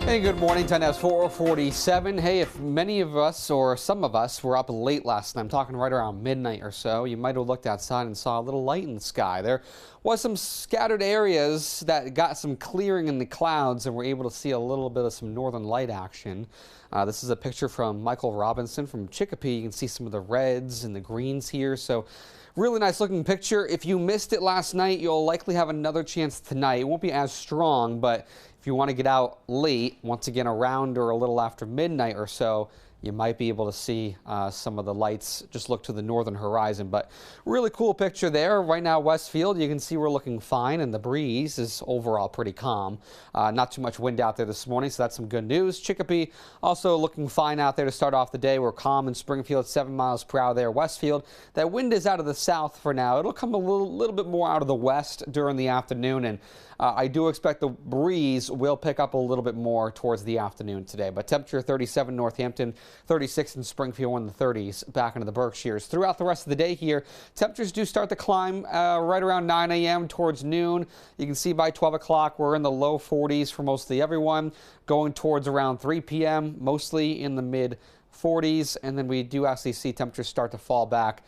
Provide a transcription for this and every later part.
Hey, good morning. Time now is 4:47. Hey, if many of us or some of us were up late last night, I'm talking right around midnight or so, you might have looked outside and saw a little light in the sky. There was some scattered areas that got some clearing in the clouds and were able to see a little bit of some northern light action. This is a picture from Michael Robinson from Chicopee. You can see some of the reds and the greens here. So really nice looking picture. If you missed it last night, you'll likely have another chance tonight. It won't be as strong, but if you want to get out late, once again around or a little after midnight or so, you might be able to see some of the lights. Just look to the northern horizon. But really cool picture there. Right now, Westfield, you can see we're looking fine, and the breeze is overall pretty calm. Not too much wind out there this morning, so that's some good news. Chicopee also looking fine out there to start off the day. We're calm in Springfield, 7 miles per hour there. Westfield, that wind is out of the south for now. It'll come a little bit more out of the west during the afternoon, and I do expect the breeze will pick up a little bit more towards the afternoon today. But temperature 37 Northampton, 36 in Springfield, in the 30s back into the Berkshires. Throughout the rest of the day here, temperatures do start to climb right around 9 a.m. towards noon. You can see by 12 o'clock we're in the low 40s for mostly everyone, going towards around 3 p.m. mostly in the mid 40s, and then we do actually see temperatures start to fall back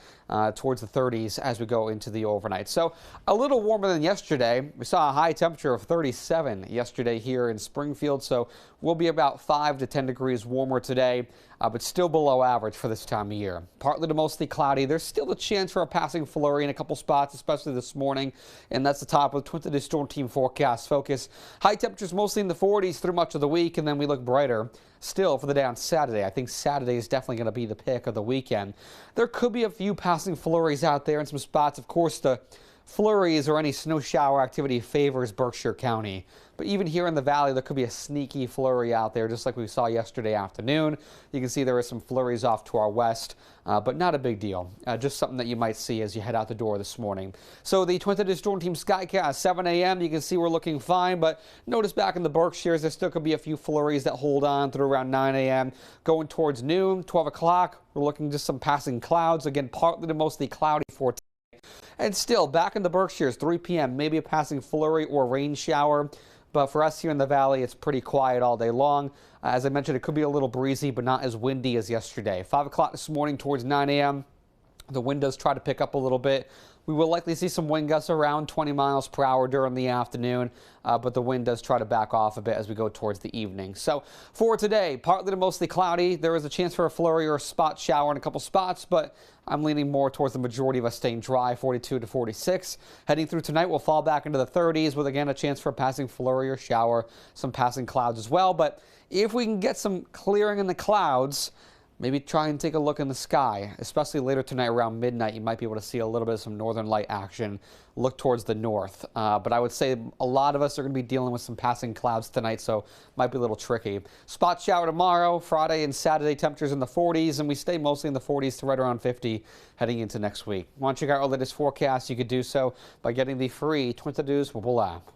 towards the 30s as we go into the overnight. So a little warmer than yesterday. We saw a high temperature of 37 yesterday here in Springfield, so we'll be about 5 to 10 degrees warmer today, but still below average for this time of year. Partly to mostly cloudy. There's still a chance for a passing flurry in a couple spots, especially this morning, and that's the top of the Twin Cities Storm Team forecast focus. High temperatures mostly in the 40s through much of the week, and then we look brighter still for the day on Saturday. I think Saturday is definitely going to be the pick of the weekend. There could be a few passing flurries out there in some spots. Of course, the flurries or any snow shower activity favors Berkshire County. But even here in the valley, there could be a sneaky flurry out there, just like we saw yesterday afternoon. You can see there are some flurries off to our west, but not a big deal. Just something that you might see as you head out the door this morning. So the Twin Cities Storm Team Skycast, 7 a.m. You can see we're looking fine, but notice back in the Berkshires, there still could be a few flurries that hold on through around 9 a.m. Going towards noon, 12 o'clock, we're looking just some passing clouds. Again, partly to mostly cloudy for today. And still, back in the Berkshires, 3 p.m., maybe a passing flurry or rain shower. But for us here in the valley, it's pretty quiet all day long. As I mentioned, it could be a little breezy, but not as windy as yesterday. 5 o'clock this morning towards 9 a.m., the wind does try to pick up a little bit. We will likely see some wind gusts around 20 miles per hour during the afternoon, but the wind does try to back off a bit as we go towards the evening. So for today, partly to mostly cloudy. There is a chance for a flurry or a spot shower in a couple spots, but I'm leaning more towards the majority of us staying dry, 42 to 46. Heading through tonight, we'll fall back into the 30s with, again, a chance for a passing flurry or shower, some passing clouds as well. But if we can get some clearing in the clouds, maybe try and take a look in the sky, especially later tonight around midnight. You might be able to see a little bit of some northern light action. Look towards the north. But I would say a lot of us are going to be dealing with some passing clouds tonight, so might be a little tricky. Spot shower tomorrow, Friday and Saturday, temperatures in the 40s, and we stay mostly in the 40s to right around 50 heading into next week. Want to check out our latest forecast? You could do so by getting the free Twin Cities mobile app.